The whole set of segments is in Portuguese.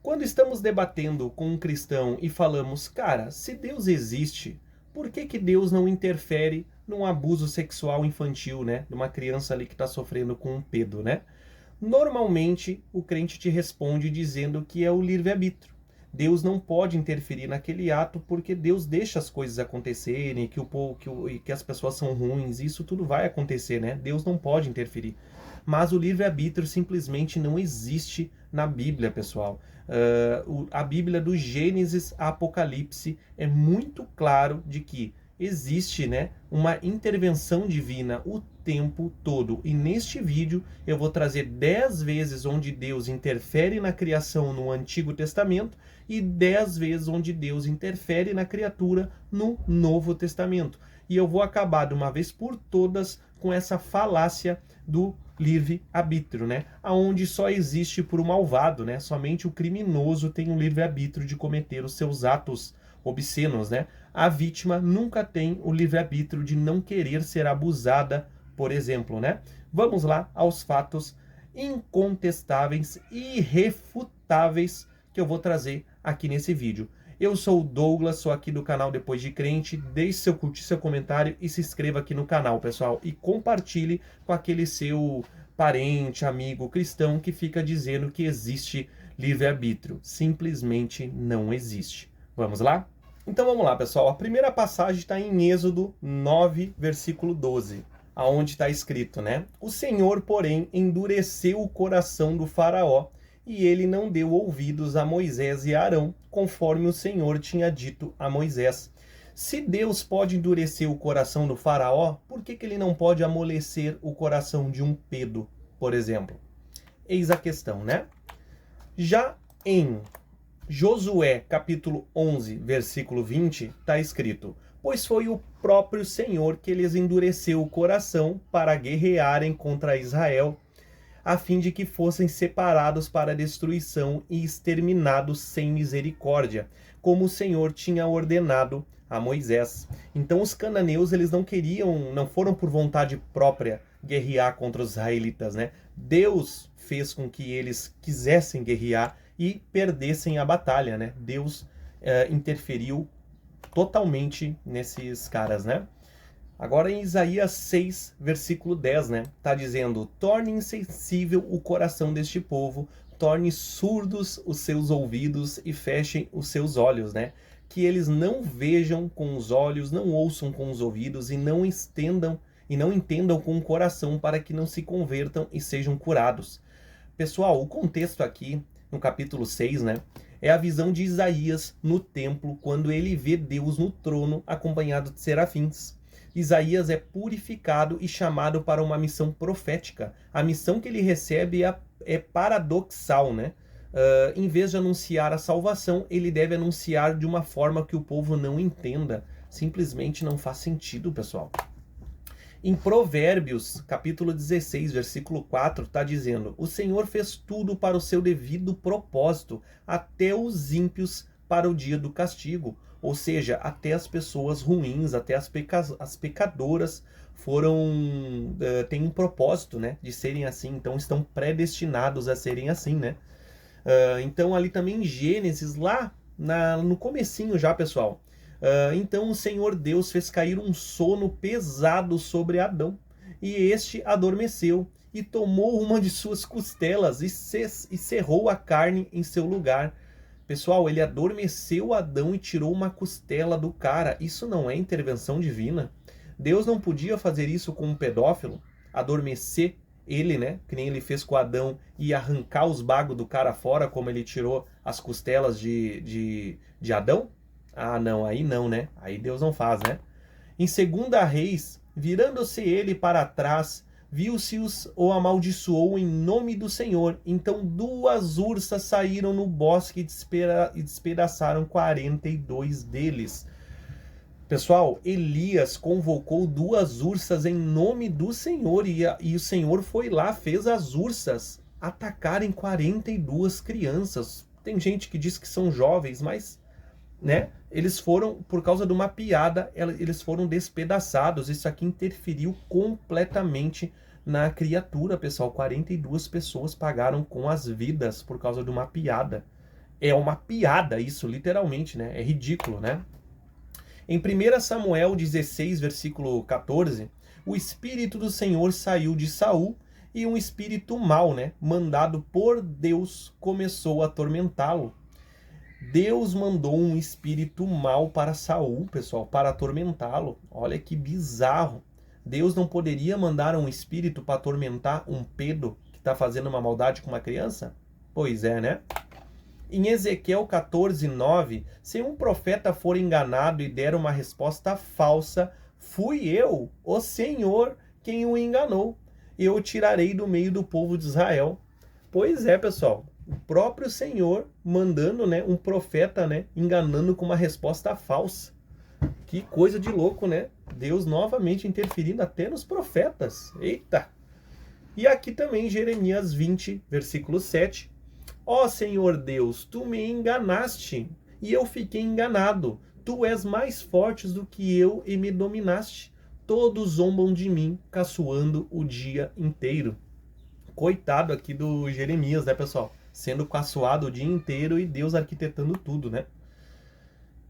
Quando estamos debatendo com um cristão e falamos, cara, se Deus existe, por que que Deus não interfere num abuso sexual infantil, né? De uma criança ali que está sofrendo com um pedo, né? Normalmente, o crente te responde dizendo que é o livre-arbítrio. Deus não pode interferir naquele ato porque Deus deixa as coisas acontecerem, que as pessoas são ruins, isso tudo vai acontecer, né? Deus não pode interferir. Mas o livre-arbítrio simplesmente não existe na Bíblia, pessoal. A Bíblia do Gênesis a Apocalipse é muito claro de que existe, né, uma intervenção divina o tempo todo. E neste vídeo eu vou trazer 10 vezes onde Deus interfere na criação no Antigo Testamento e 10 vezes onde Deus interfere na criatura no Novo Testamento. E eu vou acabar de uma vez por todas com essa falácia do livre-arbítrio, né? Aonde só existe por um malvado, né? Somente o criminoso tem o livre-arbítrio de cometer os seus atos obscenos, né? A vítima nunca tem o livre-arbítrio de não querer ser abusada, por exemplo, né? Vamos lá aos fatos incontestáveis e irrefutáveis que eu vou trazer aqui nesse vídeo. Eu sou o Douglas, sou aqui do canal Depois de Crente. Deixe seu curtir, seu comentário e se inscreva aqui no canal, pessoal. E compartilhe com aquele seu parente, amigo cristão que fica dizendo que existe livre-arbítrio. Simplesmente não existe. Vamos lá? Então vamos lá, pessoal. A primeira passagem está em Êxodo 9, versículo 12, aonde está escrito, né? O Senhor, porém, endureceu o coração do faraó, e ele não deu ouvidos a Moisés e a Arão, conforme o Senhor tinha dito a Moisés. Se Deus pode endurecer o coração do faraó, por que ele não pode amolecer o coração de um pedo, por exemplo? Eis a questão, né? Já em Josué, capítulo 11, versículo 20, está escrito: pois foi o próprio Senhor que lhes endureceu o coração para guerrearem contra Israel, a fim de que fossem separados para destruição e exterminados sem misericórdia, como o Senhor tinha ordenado a Moisés. Então os cananeus, eles não foram por vontade própria guerrear contra os israelitas, né? Deus fez com que eles quisessem guerrear e perdessem a batalha, né? Deus interferiu totalmente nesses caras, né? Agora em Isaías 6, versículo 10, né? Tá dizendo: torne insensível o coração deste povo, torne surdos os seus ouvidos e fechem os seus olhos, né? Que eles não vejam com os olhos, não ouçam com os ouvidos e não entendam com o coração, para que não se convertam e sejam curados. Pessoal, o contexto aqui, no capítulo 6, né? É a visão de Isaías no templo, quando ele vê Deus no trono acompanhado de serafins. Isaías é purificado e chamado para uma missão profética. A missão que ele recebe é paradoxal, né? Em vez de anunciar a salvação, ele deve anunciar de uma forma que o povo não entenda. Simplesmente não faz sentido, pessoal. Em Provérbios, capítulo 16, versículo 4, está dizendo: o Senhor fez tudo para o seu devido propósito, até os ímpios para o dia do castigo. Ou seja, até as pessoas ruins, até as pecadoras têm um propósito, né, de serem assim. Então estão predestinados a serem assim, né? Então ali também em Gênesis, lá no comecinho já, pessoal. Então o Senhor Deus fez cair um sono pesado sobre Adão, e este adormeceu, e tomou uma de suas costelas e cerrou a carne em seu lugar. Pessoal, ele adormeceu Adão e tirou uma costela do cara. Isso não é intervenção divina? Deus não podia fazer isso com um pedófilo? Adormecer ele, né? Que nem ele fez com Adão, e arrancar os bagos do cara fora, como ele tirou as costelas de Adão? Ah, não, aí não, né? Aí Deus não faz, né? Em 2 Reis, virando-se ele para trás, viu-se-os o amaldiçoou em nome do Senhor. Então 2 ursas saíram no bosque e despedaçaram 42 deles. Pessoal, Elias convocou 2 ursas em nome do Senhor, e o Senhor foi lá, fez as ursas atacarem 42 crianças. Tem gente que diz que são jovens, mas, né, eles foram, por causa de uma piada, eles foram despedaçados. Isso aqui interferiu completamente na criatura, pessoal. 42 pessoas pagaram com as vidas por causa de uma piada. É uma piada isso, literalmente, né? É ridículo, né? Em 1 Samuel 16, versículo 14, o Espírito do Senhor saiu de Saul e um espírito mau, né, mandado por Deus, começou a atormentá-lo. Deus mandou um espírito mau para Saul, pessoal, para atormentá-lo. Olha que bizarro. Deus não poderia mandar um espírito para atormentar um pedo que está fazendo uma maldade com uma criança? Pois é, né? Em Ezequiel 14:9, se um profeta for enganado e der uma resposta falsa, fui eu, o Senhor, quem o enganou. Eu o tirarei do meio do povo de Israel. Pois é, pessoal. O próprio Senhor mandando, né, um profeta, né, enganando com uma resposta falsa. Que coisa de louco, né? Deus novamente interferindo até nos profetas. Eita! E aqui também Jeremias 20, versículo 7. Ó Senhor Deus, tu me enganaste e eu fiquei enganado. Tu és mais forte do que eu e me dominaste. Todos zombam de mim, caçoando o dia inteiro. Coitado aqui do Jeremias, né, pessoal? Sendo caçoado o dia inteiro e Deus arquitetando tudo, né?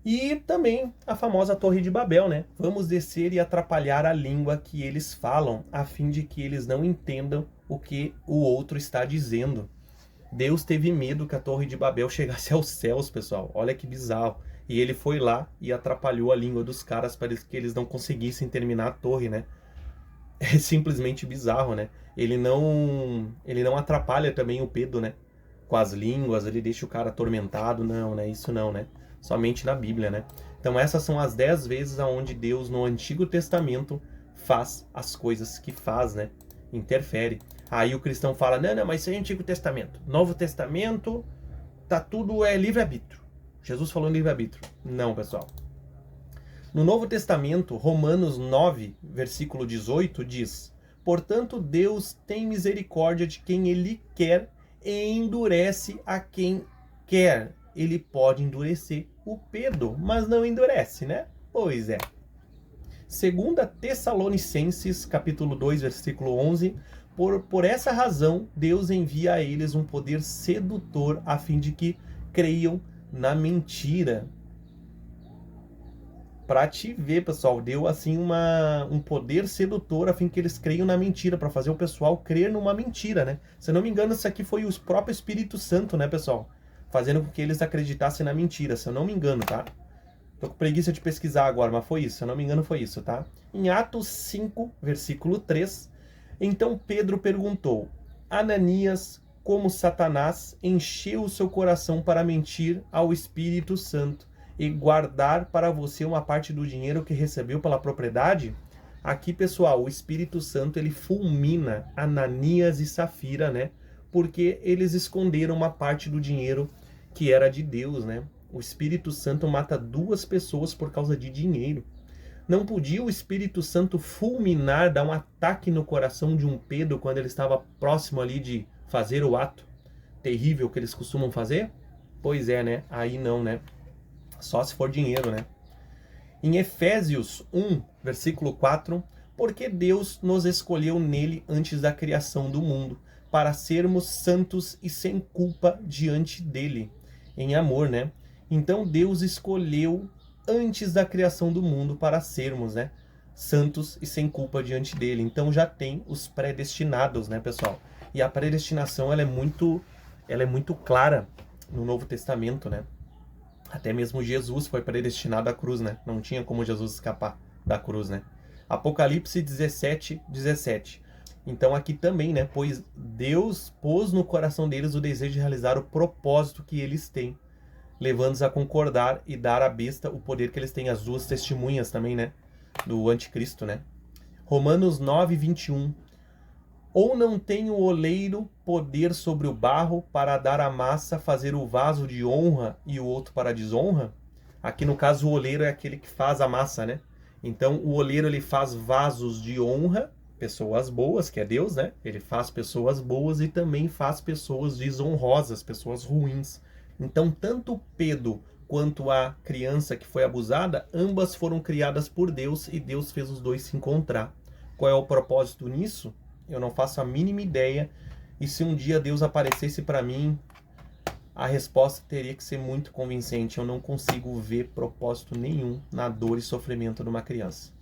E também a famosa Torre de Babel, né? Vamos descer e atrapalhar a língua que eles falam, a fim de que eles não entendam o que o outro está dizendo. Deus teve medo que a Torre de Babel chegasse aos céus, pessoal. Olha que bizarro. E ele foi lá e atrapalhou a língua dos caras para que eles não conseguissem terminar a torre, né? É simplesmente bizarro, né? Ele não atrapalha também o Pedro, né? Com as línguas, ele deixa o cara atormentado. Não, né? Isso não, né? Somente na Bíblia, né? Então essas são as 10 vezes onde Deus, no Antigo Testamento, faz as coisas que faz, né? Interfere. Aí o cristão fala, não, mas isso é Antigo Testamento. Novo Testamento, tá tudo livre-arbítrio. Jesus falou em livre-arbítrio. Não, pessoal. No Novo Testamento, Romanos 9, versículo 18, diz: portanto, Deus tem misericórdia de quem Ele quer e endurece a quem quer. Ele pode endurecer o Pedro, mas não endurece, né? Pois é. 2 Tessalonicenses, capítulo 2, versículo 11, por essa razão, Deus envia a eles um poder sedutor a fim de que creiam na mentira. Para te ver, pessoal, deu assim um poder sedutor a fim que eles creiam na mentira, para fazer o pessoal crer numa mentira, né? Se eu não me engano, isso aqui foi o próprio Espírito Santo, né, pessoal? Fazendo com que eles acreditassem na mentira, se eu não me engano, tá? Tô com preguiça de pesquisar agora, mas foi isso, se eu não me engano foi isso, tá? Em Atos 5, versículo 3, então Pedro perguntou, Ananias, como Satanás encheu o seu coração para mentir ao Espírito Santo e guardar para você uma parte do dinheiro que recebeu pela propriedade? Aqui, pessoal, o Espírito Santo, ele fulmina Ananias e Safira, né? Porque eles esconderam uma parte do dinheiro que era de Deus, né? O Espírito Santo mata 2 pessoas por causa de dinheiro. Não podia o Espírito Santo fulminar, dar um ataque no coração de um Pedro quando ele estava próximo ali de fazer o ato terrível que eles costumam fazer? Pois é, né? Aí não, né? Só se for dinheiro, né? Em Efésios 1, versículo 4, porque Deus nos escolheu nele antes da criação do mundo, para sermos santos e sem culpa diante dele, em amor, né? Então Deus escolheu antes da criação do mundo para sermos, né, santos e sem culpa diante dele. Então já tem os predestinados, né, pessoal? E a predestinação ela é muito clara no Novo Testamento, né? Até mesmo Jesus foi predestinado à cruz, né? Não tinha como Jesus escapar da cruz, né? Apocalipse 17, 17. Então aqui também, né? Pois Deus pôs no coração deles o desejo de realizar o propósito que eles têm, levando-os a concordar e dar à besta o poder que eles têm, as 2 testemunhas também, né? Do anticristo, né? Romanos 9, 21. Ou não tem o oleiro poder sobre o barro para dar à massa fazer o vaso de honra e o outro para a desonra? Aqui no caso o oleiro é aquele que faz a massa, né? Então o oleiro ele faz vasos de honra, pessoas boas, que é Deus, né? Ele faz pessoas boas e também faz pessoas desonrosas, pessoas ruins. Então tanto Pedro quanto a criança que foi abusada, ambas foram criadas por Deus e Deus fez os dois se encontrar. Qual é o propósito nisso? Eu não faço a mínima ideia. E se um dia Deus aparecesse para mim A resposta teria que ser muito convincente. Eu não consigo ver propósito nenhum na dor e sofrimento de uma criança.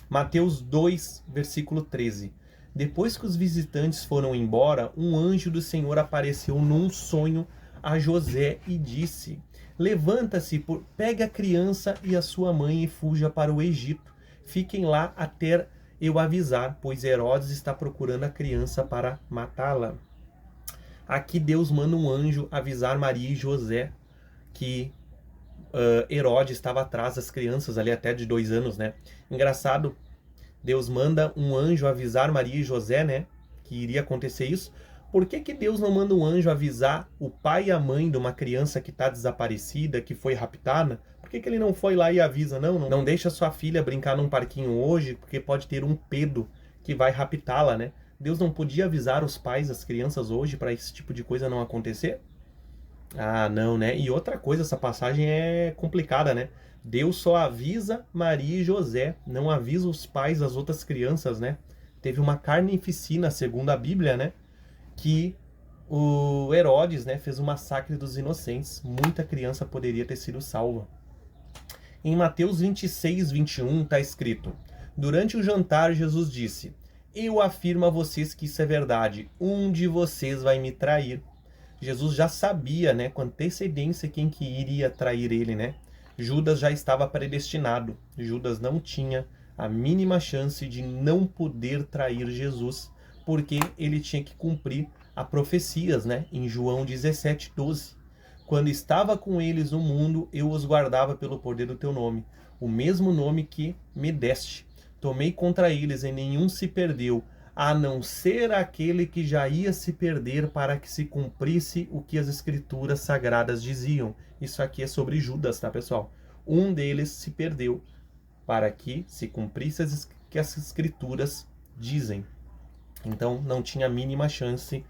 Mateus 2, versículo 13. Depois que os visitantes foram embora, um anjo do Senhor apareceu num sonho a José e disse: Levanta-se, pegue a criança e a sua mãe e fuja para o Egito. Fiquem lá até eu avisar, pois Herodes está procurando a criança para matá-la. Aqui Deus manda um anjo avisar Maria e José que Herodes estava atrás das crianças ali até de 2 anos, né? Engraçado, Deus manda um anjo avisar Maria e José, né? Que iria acontecer isso. Por que Deus não manda um anjo avisar o pai e a mãe de uma criança que está desaparecida, que foi raptada? Por que ele não foi lá e avisa? Não deixa sua filha brincar num parquinho hoje, porque pode ter um pedo que vai raptá-la, né? Deus não podia avisar os pais das crianças hoje para esse tipo de coisa não acontecer? Ah, não, né? E outra coisa, essa passagem é complicada, né? Deus só avisa Maria e José, não avisa os pais das outras crianças, né? Teve uma carnificina, segundo a Bíblia, né? Que o Herodes, né, fez o massacre dos inocentes. Muita criança poderia ter sido salva. Em Mateus 26, 21, está escrito: Durante o jantar, Jesus disse: Eu afirmo a vocês que isso é verdade. Um de vocês vai me trair. Jesus já sabia, né, com antecedência quem que iria trair ele, né? Judas já estava predestinado. Judas não tinha a mínima chance de não poder trair Jesus, porque ele tinha que cumprir as profecias, né? Em João 17, 12. Quando estava com eles no mundo, eu os guardava pelo poder do teu nome, o mesmo nome que me deste. Tomei contra eles e nenhum se perdeu, a não ser aquele que já ia se perder para que se cumprisse o que as escrituras sagradas diziam. Isso aqui é sobre Judas, tá, pessoal? Um deles se perdeu para que se cumprisse o que as escrituras dizem. Então não tinha a mínima chance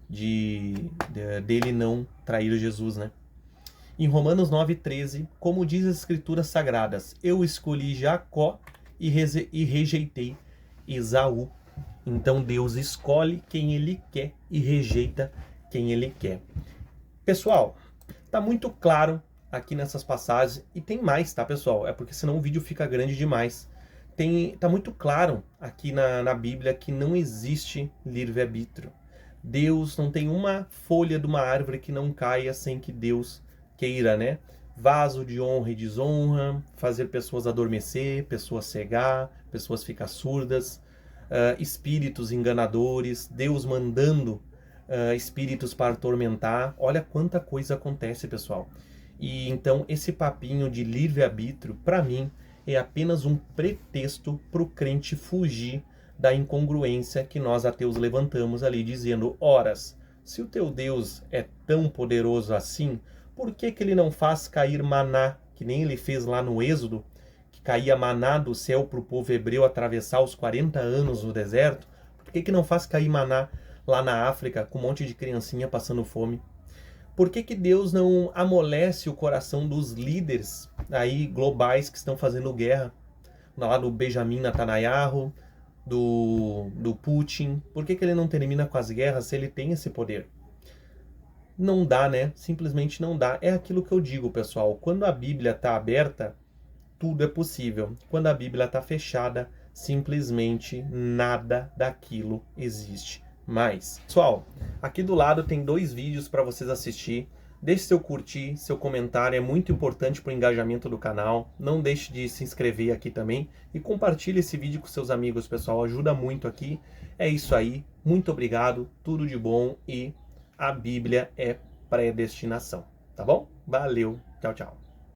dele não trair Jesus, né? Em Romanos 9,13, como diz as escrituras sagradas, eu escolhi Jacó e rejeitei Esaú. Então Deus escolhe quem ele quer e rejeita quem ele quer. Pessoal, tá muito claro aqui nessas passagens, e tem mais, tá, pessoal? É porque senão o vídeo fica grande demais. Tá muito claro aqui na Bíblia que não existe livre-arbítrio. Deus não tem uma folha de uma árvore que não caia sem que Deus queira, né? Vaso de honra e desonra, fazer pessoas adormecer, pessoas cegar, pessoas ficar surdas, espíritos enganadores, Deus mandando espíritos para atormentar. Olha quanta coisa acontece, pessoal. E então esse papinho de livre-arbítrio, para mim, é apenas um pretexto para o crente fugir da incongruência que nós ateus levantamos ali, dizendo: Oras, se o teu Deus é tão poderoso assim, por que ele não faz cair maná, que nem ele fez lá no Êxodo, que caía maná do céu para o povo hebreu atravessar os 40 anos no deserto? Por que não faz cair maná lá na África com um monte de criancinha passando fome? Por que Deus não amolece o coração dos líderes aí globais que estão fazendo guerra? Lá do Benjamin Netanyahu, do Putin. Por que ele não termina com as guerras se ele tem esse poder? Não dá, né? Simplesmente não dá. É aquilo que eu digo, pessoal. Quando a Bíblia está aberta, tudo é possível. Quando a Bíblia está fechada, simplesmente nada daquilo existe mais. Pessoal, aqui do lado tem 2 vídeos para vocês assistir. Deixe seu curtir, seu comentário, é muito importante para o engajamento do canal. Não deixe de se inscrever aqui também e compartilhe esse vídeo com seus amigos, pessoal. Ajuda muito aqui. É isso aí. Muito obrigado, tudo de bom e a Bíblia é predestinação, tá bom? Valeu, tchau, tchau.